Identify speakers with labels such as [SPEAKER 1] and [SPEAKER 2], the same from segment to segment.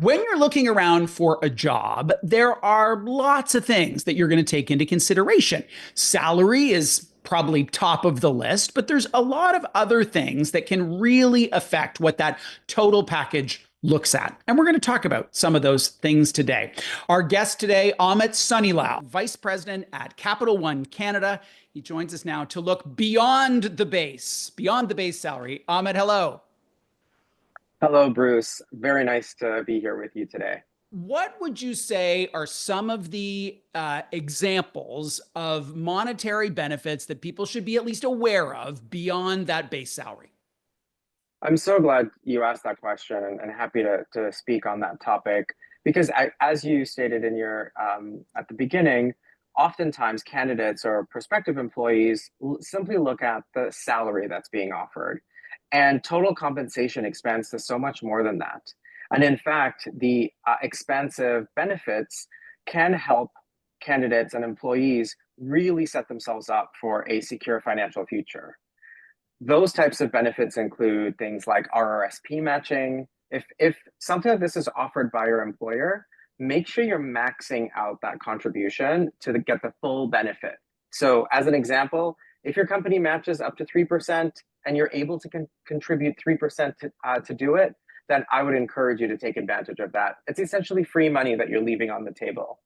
[SPEAKER 1] When you're looking around for a job, there are lots of things that you're going to take into consideration. Salary is probably top of the list, but there's a lot of other things that can really affect what that total package looks at. And we're going to talk about some of those things today. Our guest today, Amit Sonnilal, Vice President at Capital One Canada. He joins us now to look beyond the base salary. Amit, hello.
[SPEAKER 2] Hello, Bruce. Very nice to be here with you today.
[SPEAKER 1] What would you say are some of the examples of monetary benefits that people should be at least aware of beyond that base salary?
[SPEAKER 2] I'm so glad you asked that question and happy to speak on that topic because as you stated in your at the beginning, oftentimes candidates or prospective employees simply look at the salary that's being offered, and total compensation expense is so much more than that. And in fact, the expansive benefits can help candidates and employees really set themselves up for a secure financial future. Those types of benefits include things like RRSP matching. If something like this is offered by your employer, make sure you're maxing out that contribution to get the full benefit. So, as an example, if your company matches up to 3% and you're able to contribute 3% to do it, then I would encourage you to take advantage of that. It's essentially free money that you're leaving on the table.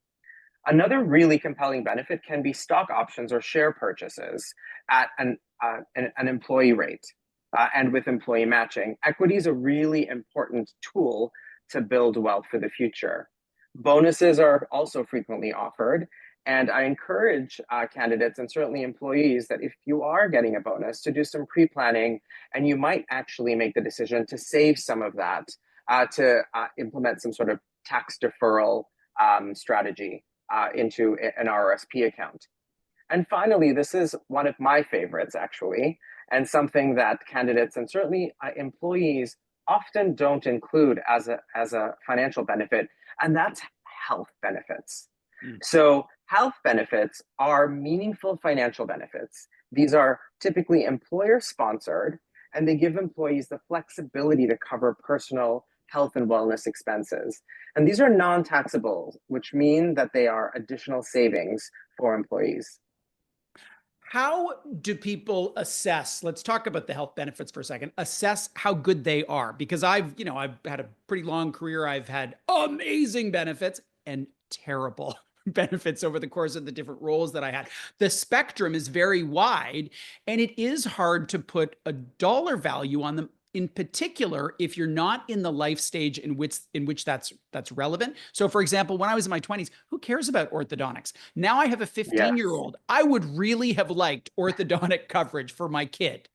[SPEAKER 2] Another really compelling benefit can be stock options or share purchases at an employee rate and with employee matching. Equity is a really important tool to build wealth for the future. Bonuses are also frequently offered. And I encourage candidates and certainly employees that if you are getting a bonus, to do some pre planning, and you might actually make the decision to save some of that to implement some sort of tax deferral strategy into an RRSP account. And finally, this is one of my favorites, actually, and something that candidates and certainly employees often don't include as a financial benefit, and that's health benefits.
[SPEAKER 1] Mm.
[SPEAKER 2] So, health benefits are meaningful financial benefits. These are typically employer sponsored, and they give employees the flexibility to cover personal health and wellness expenses. And these are non taxable, which mean that they are additional savings for employees.
[SPEAKER 1] How do people assess? Let's talk about the health benefits for a second. Assess how good they are, because I've had a pretty long career. I've had amazing benefits and terrible benefits over the course of the different roles that I had. The spectrum is very wide, and it is hard to put a dollar value on them, in particular if you're not in the life stage in which that's relevant. So for example, when I was in my 20s, who cares about orthodontics? Now I have a 15-year
[SPEAKER 2] Yes.
[SPEAKER 1] old. I would really have liked orthodontic coverage for my kid.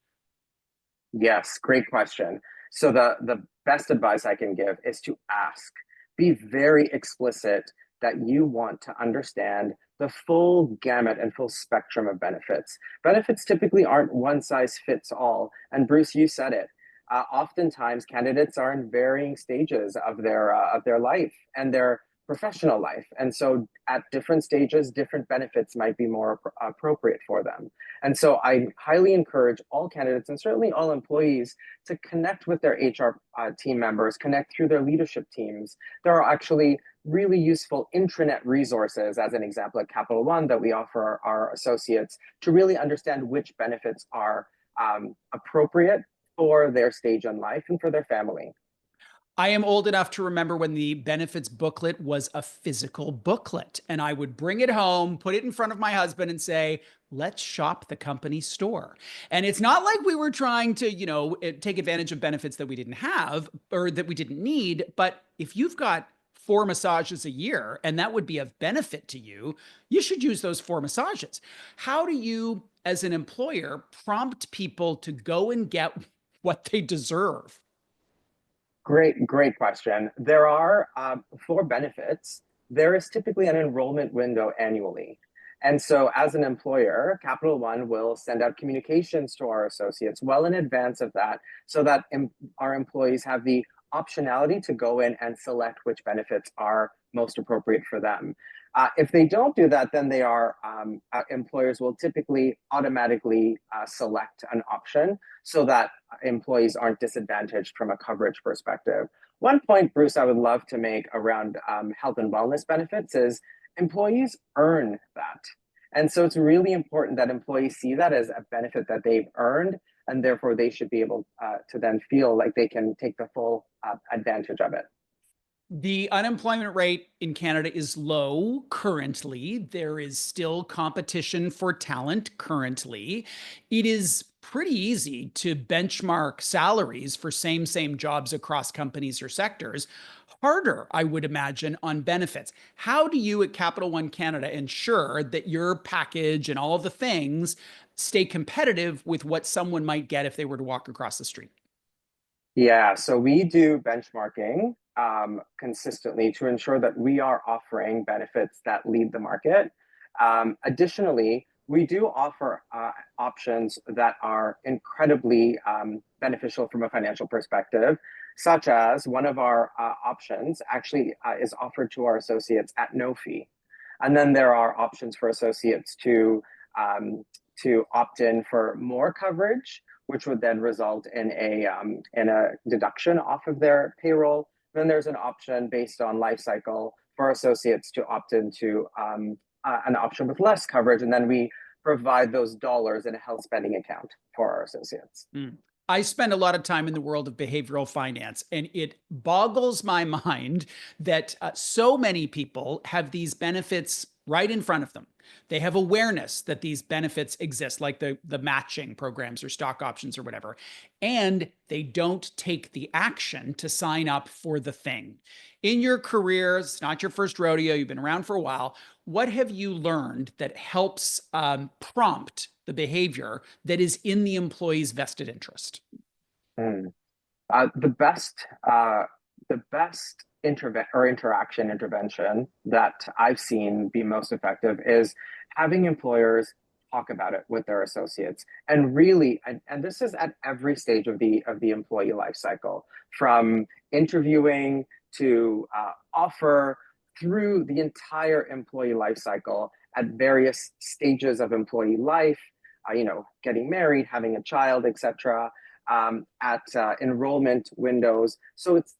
[SPEAKER 2] Yes, great question. So the best advice I can give is to ask. Be very explicit that you want to understand the full gamut and full spectrum of benefits. Benefits typically aren't one size fits all. And Bruce, you said it. Oftentimes, candidates are in varying stages of their life and their professional life, and so at different stages, different benefits might be more appropriate for them. And so, I highly encourage all candidates and certainly all employees to connect with their HR team members, connect through their leadership teams. There are actually really useful intranet resources, as an example, at Capital One that we offer our associates to really understand which benefits are appropriate for their stage in life and for their family.
[SPEAKER 1] I am old enough to remember when the benefits booklet was a physical booklet, and I would bring it home, put it in front of my husband, and say, let's shop the company store. And it's not like we were trying to, take advantage of benefits that we didn't have or that we didn't need. But if you've got 4 massages a year and that would be of benefit to you, you should use those 4 massages. How do you, as an employer, prompt people to go and get what they deserve?
[SPEAKER 2] Great question. There are, for benefits, there is typically an enrollment window annually. And so, as an employer, Capital One will send out communications to our associates well in advance of that so that our employees have the optionality to go in and select which benefits are most appropriate for them. If they don't do that, then employers will typically automatically select an option so that employees aren't disadvantaged from a coverage perspective. One point, Bruce, I would love to make around health and wellness benefits is employees earn that. And so it's really important that employees see that as a benefit that they've earned, and therefore they should be able to then feel like they can take the full advantage of it.
[SPEAKER 1] The unemployment rate in Canada is low currently. There is still competition for talent currently. It is pretty easy to benchmark salaries for same jobs across companies or sectors. Harder, I would imagine, on benefits. How do you at Capital One Canada ensure that your package and all of the things stay competitive with what someone might get if they were to walk across the street?
[SPEAKER 2] Yeah, so we do benchmarking consistently to ensure that we are offering benefits that lead the market. Additionally, we do offer options that are incredibly beneficial from a financial perspective, such as one of our options actually is offered to our associates at no fee. And then there are options for associates to opt in for more coverage, which would then result in a deduction off of their payroll. Then there's an option based on life cycle for associates to opt into an option with less coverage, and then we provide those dollars in a health spending account for our associates.
[SPEAKER 1] Mm. I spend a lot of time in the world of behavioral finance, and it boggles my mind that so many people have these benefits right in front of them. They have awareness that these benefits exist, like the matching programs or stock options or whatever, and they don't take the action to sign up for the thing. In your career, it's not your first rodeo, you've been around for a while. What have you learned that helps prompt the behavior that is in the employee's vested interest?
[SPEAKER 2] Mm. Uh, the best, uh, the best intervention that I've seen be most effective is having employers talk about it with their associates, and really, and this is at every stage of the employee life cycle, from interviewing to offer, through the entire employee life cycle at various stages of employee life, getting married, having a child, etc., at enrollment windows. So it's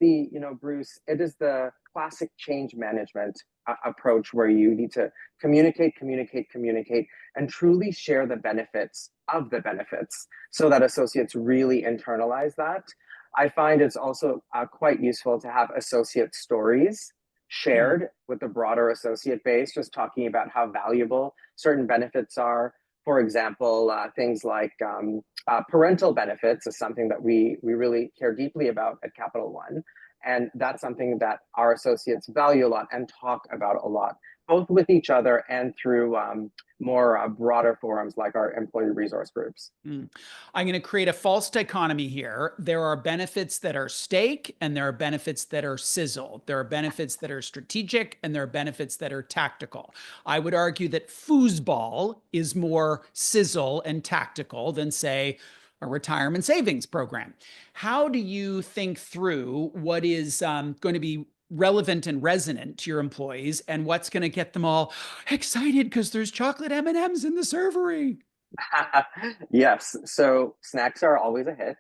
[SPEAKER 2] Bruce, it is the classic change management approach where you need to communicate, and truly share the benefits of the benefits so that associates really internalize that. I find it's also quite useful to have associate stories
[SPEAKER 1] Mm.
[SPEAKER 2] shared with the broader associate base, just talking about how valuable certain benefits are. For example, things like parental benefits is something that we really care deeply about at Capital One. And that's something that our associates value a lot and talk about a lot, both with each other and through more broader forums like our employee resource groups.
[SPEAKER 1] Mm. I'm going to create a false dichotomy here. There are benefits that are steak and there are benefits that are sizzle. There are benefits that are strategic and there are benefits that are tactical. I would argue that foosball is more sizzle and tactical than, say, a retirement savings program. How do you think through what is going to be relevant and resonant to your employees and what's going to get them all excited because there's chocolate M&Ms in the servery?
[SPEAKER 2] Yes, so snacks are always a hit.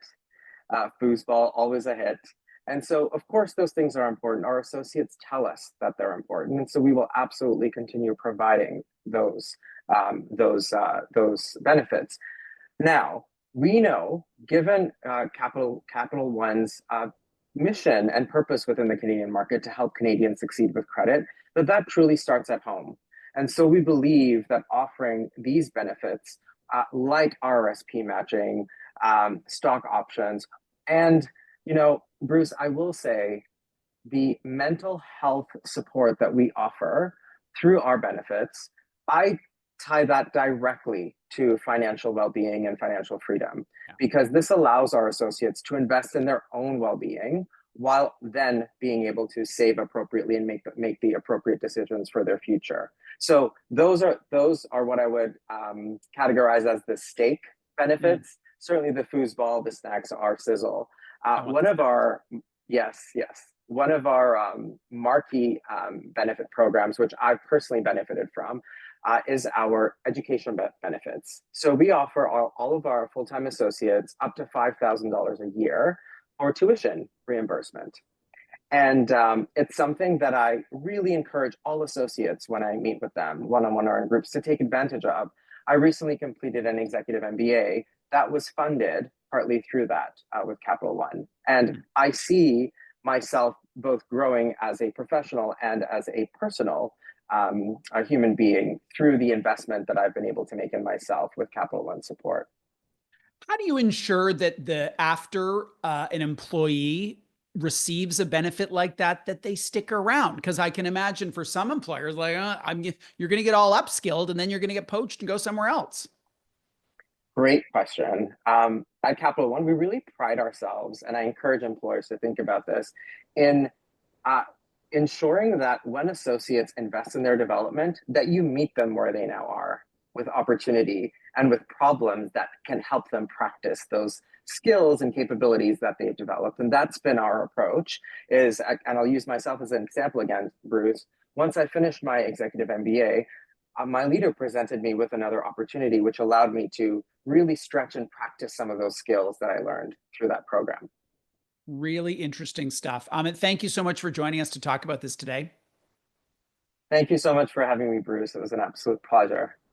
[SPEAKER 2] Foosball, always a hit. And so, of course, those things are important. Our associates tell us that they're important, and so we will absolutely continue providing those benefits. Now, we know, given Capital One's mission and purpose within the Canadian market to help Canadians succeed with credit, that truly starts at home. And so we believe that offering these benefits, like RRSP matching, stock options, and Bruce, I will say the mental health support that we offer through our benefits, I tie that directly to financial well-being and financial freedom,
[SPEAKER 1] Yeah.
[SPEAKER 2] because this allows our associates to invest in their own well-being while then being able to save appropriately and make the appropriate decisions for their future. So those are what I would categorize as the steak
[SPEAKER 1] Mm.
[SPEAKER 2] benefits. Certainly the foosball, the snacks are sizzle.
[SPEAKER 1] I want
[SPEAKER 2] One
[SPEAKER 1] the
[SPEAKER 2] of
[SPEAKER 1] snacks.
[SPEAKER 2] our Yes, yes. one of our marquee benefit programs, which I've personally benefited from, is our education benefits. So we offer all of our full-time associates up to $5,000 a year for tuition reimbursement. And it's something that I really encourage all associates when I meet with them one-on-one or in groups to take advantage of. I recently completed an executive MBA that was funded partly through that with Capital One. And I see myself both growing as a professional and as a personal a human being through the investment that I've been able to make in myself with Capital One support.
[SPEAKER 1] How do you ensure that after an employee receives a benefit like that, that they stick around? Because I can imagine for some employers, like, you're going to get all upskilled and then you're going to get poached and go somewhere else.
[SPEAKER 2] Great question. At Capital One, we really pride ourselves, and I encourage employers to think about this, in uh, ensuring that when associates invest in their development, that you meet them where they now are with opportunity and with problems that can help them practice those skills and capabilities that they've developed. And that's been our approach is, and I'll use myself as an example again, Bruce. Once I finished my executive MBA, my leader presented me with another opportunity, which allowed me to really stretch and practice some of those skills that I learned through that program.
[SPEAKER 1] Really interesting stuff. Amit, thank you so much for joining us to talk about this today.
[SPEAKER 2] Thank you so much for having me, Bruce. It was an absolute pleasure.